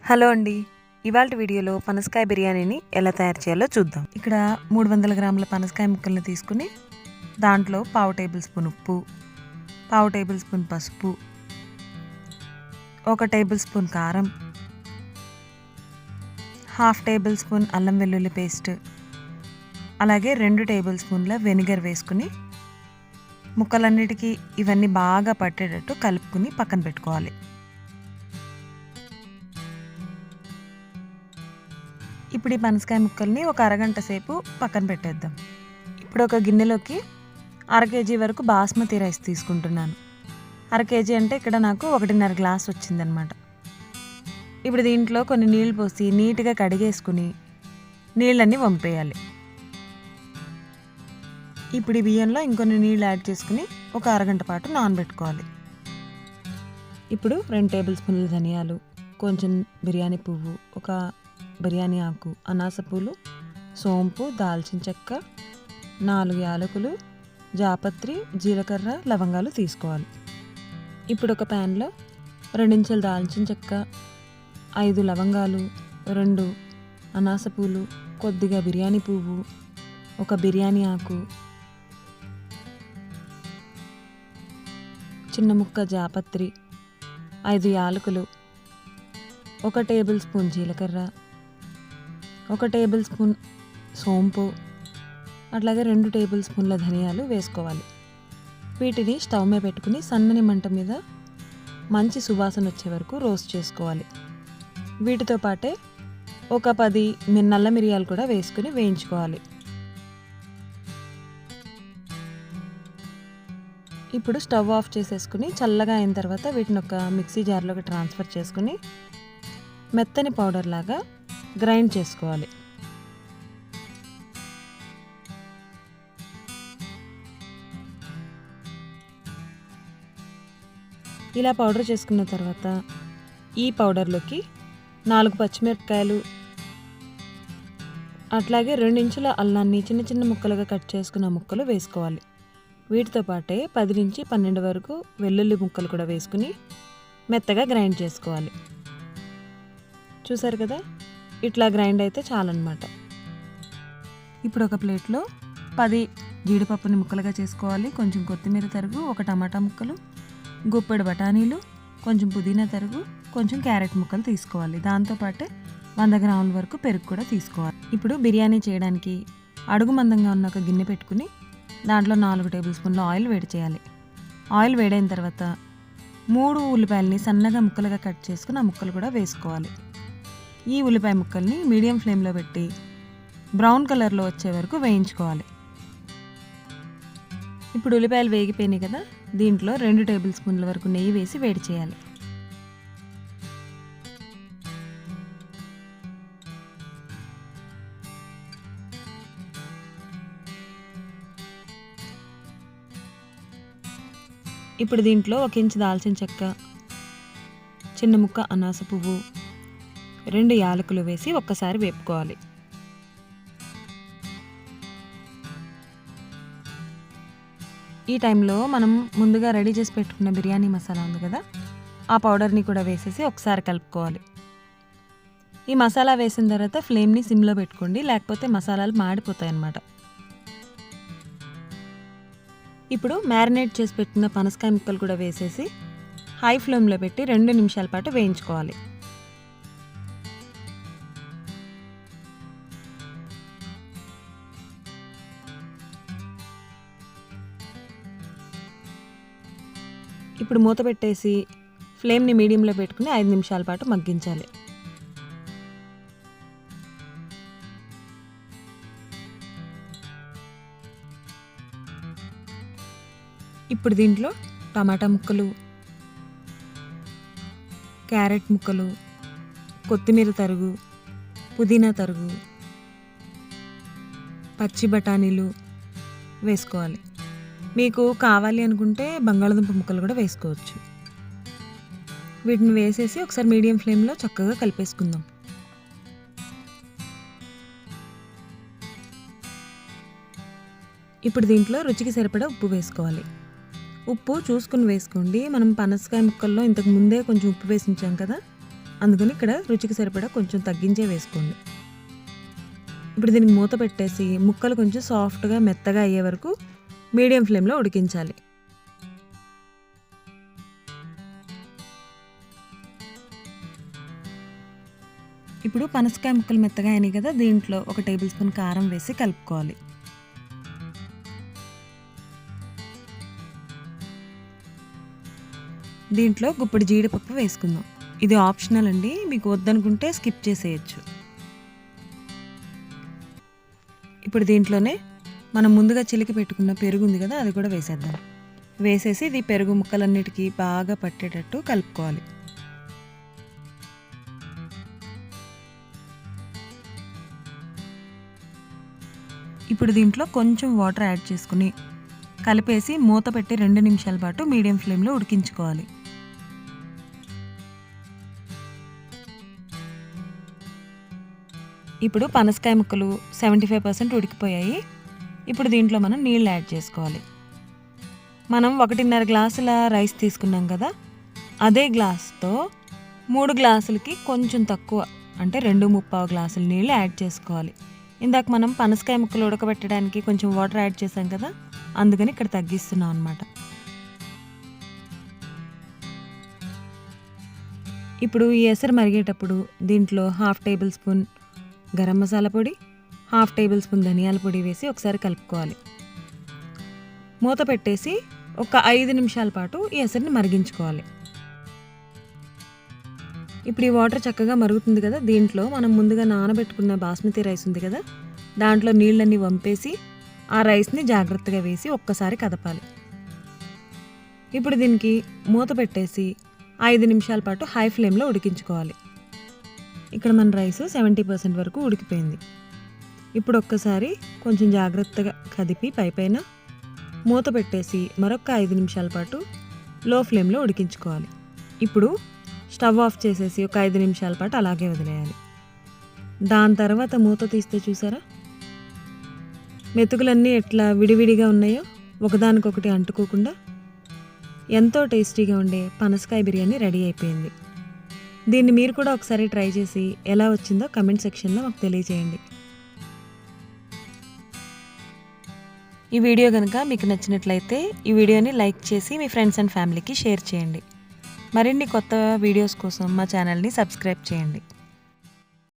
Hello అండి. ఇవాల్టి వీడియోలో పనసకాయ బిర్యానీని ఎలా తయారు చేయాలో చూద్దాం. ఇక్కడ 300 గ్రాముల పనసకాయ ముక్కల్ని తీసుకుని దాంట్లో పావు టేబుల్ స్పూన్ ఉప్పు, పావు టేబుల్ స్పూన్ పసుపు, 1 టేబుల్ స్పూన్ కారం, హాఫ్ టేబుల్ స్పూన్ అల్లం వెల్లుల్లి పేస్ట్, అలాగే 2 టేబుల్ స్పూన్ల వెనిగర్ వేసుకుని ముక్కలన్నిటికీ ఇవన్నీ బాగా పట్టేటట్టు కలుపుకుని పక్కన పెట్టుకోవాలి. ఇప్పుడు ఈ పనసకాయ ముక్కల్ని ఒక అరగంట సేపు పక్కన పెట్టేద్దాం. ఇప్పుడు ఒక గిన్నెలోకి 1/2 కేజీ వరకు బాస్మతి రైస్ తీసుకుంటున్నాను. 1/2 కేజీ అంటే ఇక్కడ నాకు 1.5 గ్లాస్ వచ్చిందనమాట. ఇప్పుడు దీంట్లో కొన్ని నీళ్ళు పోసి నీట్గా కడిగేసుకుని నీళ్ళన్నీ వంపేయాలి. ఇప్పుడు ఈ బియ్యంలో ఇంకొన్ని నీళ్ళు యాడ్ చేసుకుని ఒక అరగంట పాటు నానబెట్టుకోవాలి. ఇప్పుడు 2 టేబుల్ స్పూన్ల ధనియాలు, కొంచెం బిర్యానీ పువ్వు, ఒక బిర్యానీ ఆకు, అనాస పూలు, సోంపు, దాల్చిన చెక్క, 4 యాలకులు, జాపత్రి, జీలకర్ర, లవంగాలు తీసుకోవాలి. ఇప్పుడు ఒక ప్యాన్లో 2 ఇంచుల దాల్చిన చెక్క, 5 లవంగాలు, 2 అనాస పూలు, కొద్దిగా బిర్యానీ పువ్వు, ఒక బిర్యానీ ఆకు, చిన్న ముక్క జాపత్రి, 5 యాలకులు, 1 టేబుల్ స్పూన్ జీలకర్ర, 1 టేబుల్ స్పూన్ సోంపు, అట్లాగే 2 టేబుల్ స్పూన్ల ధనియాలు వేసుకోవాలి. వీటిని స్టవ్ మీద పెట్టుకుని సన్నని మంట మీద మంచి సువాసన వచ్చే వరకు రోస్ట్ చేసుకోవాలి. వీటితో పాటే ఒక 10 నల్ల మిరియాలు కూడా వేసుకుని వేయించుకోవాలి. ఇప్పుడు స్టవ్ ఆఫ్ చేసేసుకుని చల్లగా అయిన తర్వాత వీటిని ఒక మిక్సీ జార్లోకి ట్రాన్స్ఫర్ చేసుకుని మెత్తని పౌడర్ లాగా గ్రైండ్ చేసుకోవాలి. ఇలా పౌడర్ చేసుకున్న తర్వాత ఈ పౌడర్లోకి 4 పచ్చిమిరపకాయలు, అట్లాగే 2 ఇంచుల అల్లాన్ని చిన్న చిన్న ముక్కలుగా కట్ చేసుకున్న ముక్కలు వేసుకోవాలి. వీటితో పాటే 10 నుంచి 12 వరకు వెల్లుల్లి ముక్కలు కూడా వేసుకుని మెత్తగా గ్రైండ్ చేసుకోవాలి. చూసారు కదా, ఇట్లా గ్రైండ్ అయితే చాలన్నమాట. ఇప్పుడు ఒక ప్లేట్లో 10 జీడిపప్పుని ముక్కలుగా చేసుకోవాలి. కొంచెం కొత్తిమీర తరుగు, 1 టమాటా ముక్కలు, గుప్పెడు బఠానీలు, కొంచెం పుదీనా తరుగు, కొంచెం క్యారెట్ ముక్కలు తీసుకోవాలి. దాంతోపాటే 100 గ్రాముల వరకు పెరుగు కూడా తీసుకోవాలి. ఇప్పుడు బిర్యానీ చేయడానికి అడుగు మందంగా ఉన్న ఒక గిన్నె పెట్టుకుని దాంట్లో 4 టేబుల్ స్పూన్ల ఆయిల్ వేడి చేయాలి. ఆయిల్ వేడైన తర్వాత 3 ఉల్లిపాయలని సన్నగా ముక్కలుగా కట్ చేసుకుని ఆ ముక్కలు కూడా వేసుకోవాలి. ఈ ఉల్లిపాయ ముక్కల్ని మీడియం ఫ్లేమ్లో పెట్టి బ్రౌన్ కలర్లో వచ్చే వరకు వేయించుకోవాలి. ఇప్పుడు ఉల్లిపాయలు వేగిపోయినాయి కదా, దీంట్లో 2 టేబుల్ స్పూన్ల వరకు నెయ్యి వేసి వేడి చేయాలి. ఇప్పుడు దీంట్లో 1 ఇంచు దాల్చిన చెక్క, చిన్న ముక్క అనాస పువ్వు, 2 యాలకులు వేసి ఒక్కసారి వేపుకోవాలి. ఈ టైంలో మనం ముందుగా రెడీ చేసి పెట్టుకున్న బిర్యానీ మసాలా ఉంది కదా, ఆ పౌడర్ని కూడా వేసేసి ఒకసారి కలుపుకోవాలి. ఈ మసాలా వేసిన తర్వాత ఫ్లేమ్ని సిమ్లో పెట్టుకోండి, లేకపోతే మసాలాలు మాడిపోతాయి అన్నమాట. ఇప్పుడు మ్యారినేట్ చేసి పెట్టుకున్న పనసకాయ ముక్కలు కూడా వేసేసి హై ఫ్లేమ్లో పెట్టి 2 నిమిషాల పాటు వేయించుకోవాలి. ఇప్పుడు మూత పెట్టేసి ఫ్లేమ్ని మీడియంలో పెట్టుకుని 5 నిమిషాల పాటు మగ్గించాలి. ఇప్పుడు దీంట్లో టమాటా ముక్కలు, క్యారెట్ ముక్కలు, కొత్తిమీర తరుగు, పుదీనా తరుగు, పచ్చి బఠానీలు వేసుకోవాలి. మీకు కావాలి అనుకుంటే బంగాళదుంప ముక్కలు కూడా వేసుకోవచ్చు. వీటిని వేసేసి ఒకసారి మీడియం ఫ్లేమ్లో చక్కగా కలిపేసుకుందాం. ఇప్పుడు దీంట్లో రుచికి సరిపడా ఉప్పు వేసుకోవాలి. ఉప్పు చూసుకుని వేసుకోండి. మనం పనసకాయ ముక్కల్లో ఇంతకు ముందే కొంచెం ఉప్పు వేసి ఉంచాం కదా, అందుకని ఇక్కడ రుచికి సరిపడా కొంచెం తగ్గించే వేసుకోండి. ఇప్పుడు దీనికి మూత పెట్టేసి ముక్కలు కొంచెం సాఫ్ట్గా మెత్తగా అయ్యే వరకు మీడియం ఫ్లేమ్లో ఉడికించాలి. ఇప్పుడు పనసకాయ ముక్కలు మెత్తగా అయినాయి కదా, దీంట్లో 1 టేబుల్ స్పూన్ కారం వేసి కలుపుకోవాలి. దీంట్లో గుప్పెడు జీడిపప్పు వేసుకుందాం. ఇది ఆప్షనల్ అండి, మీకు వద్దనుకుంటే స్కిప్ చేసేయచ్చు. ఇప్పుడు దీంట్లోనే మనం ముందుగా చిలికి పెట్టుకున్న పెరుగు ఉంది కదా, అది కూడా వేసేద్దాం. వేసేసి ఇది పెరుగు ముక్కలన్నిటికీ బాగా పట్టేటట్టు కలుపుకోవాలి. ఇప్పుడు దీంట్లో కొంచెం వాటర్ యాడ్ చేసుకుని కలిపేసి మూత పెట్టి 2 నిమిషాల పాటు మీడియం ఫ్లేమ్లో ఉడికించుకోవాలి. ఇప్పుడు పనసకాయ ముక్కలు 75% ఉడికిపోయాయి. ఇప్పుడు దీంట్లో మనం నీళ్ళు యాడ్ చేసుకోవాలి. మనం 1.5 గ్లాసుల రైస్ తీసుకున్నాం కదా, అదే గ్లాస్తో 3 గ్లాసులకి కొంచెం తక్కువ అంటే 2.25 గ్లాసుల నీళ్ళు యాడ్ చేసుకోవాలి. ఇందాక మనం పనసకాయ ముక్కలు ఉడకబెట్టడానికి కొంచెం వాటర్ యాడ్ చేసాం కదా, అందుకని ఇక్కడ తగ్గిస్తున్నాం అన్నమాట. ఇప్పుడు ఈ ఎసరు మరిగేటప్పుడు దీంట్లో 1/2 టేబుల్ స్పూన్ గరం మసాలా పొడి, 1/2 టేబుల్ స్పూన్ ధనియాల పొడి వేసి ఒకసారి కలుపుకోవాలి. మూత పెట్టేసి ఒక 5 నిమిషాల పాటు ఈ ఎసరుని మరిగించుకోవాలి. ఇప్పుడు ఈ వాటర్ చక్కగా మరుగుతుంది కదా, దీంట్లో మనం ముందుగా నానబెట్టుకున్న బాస్మతి రైస్ ఉంది కదా, దాంట్లో నీళ్ళన్నీ వంపేసి ఆ రైస్ని జాగ్రత్తగా వేసి ఒక్కసారి కదపాలి. ఇప్పుడు దీనికి మూత పెట్టేసి 5 నిమిషాల పాటు హై ఫ్లేమ్లో ఉడికించుకోవాలి. ఇక్కడ మన రైస్ 70% వరకు ఉడికిపోయింది. ఇప్పుడు ఒక్కసారి కొంచెం జాగ్రత్తగా కదిపి పైపైన మూత పెట్టేసి మరొక 5 నిమిషాల పాటు లో ఫ్లేమ్లో ఉడికించుకోవాలి. ఇప్పుడు స్టవ్ ఆఫ్ చేసేసి ఒక 5 నిమిషాల పాటు అలాగే వదిలేయాలి. దాని తర్వాత మూత తీస్తే చూసారా మెతుకులన్నీ ఎట్లా విడివిడిగా ఉన్నాయో, ఒకదానికొకటి అంటుకోకుండా ఎంతో టేస్టీగా ఉండే పనసకాయ బిర్యానీ రెడీ అయిపోయింది. దీన్ని మీరు కూడా ఒకసారి ట్రై చేసి ఎలా వచ్చిందో కమెంట్ సెక్షన్లో మాకు తెలియజేయండి. ఈ వీడియో కనుక మీకు నచ్చినట్లయితే ఈ వీడియోని లైక్ చేసి మీ ఫ్రెండ్స్ అండ్ ఫ్యామిలీకి షేర్ చేయండి. మరిన్ని కొత్త వీడియోస్ కోసం మా ఛానల్ని సబ్స్క్రైబ్ చేయండి.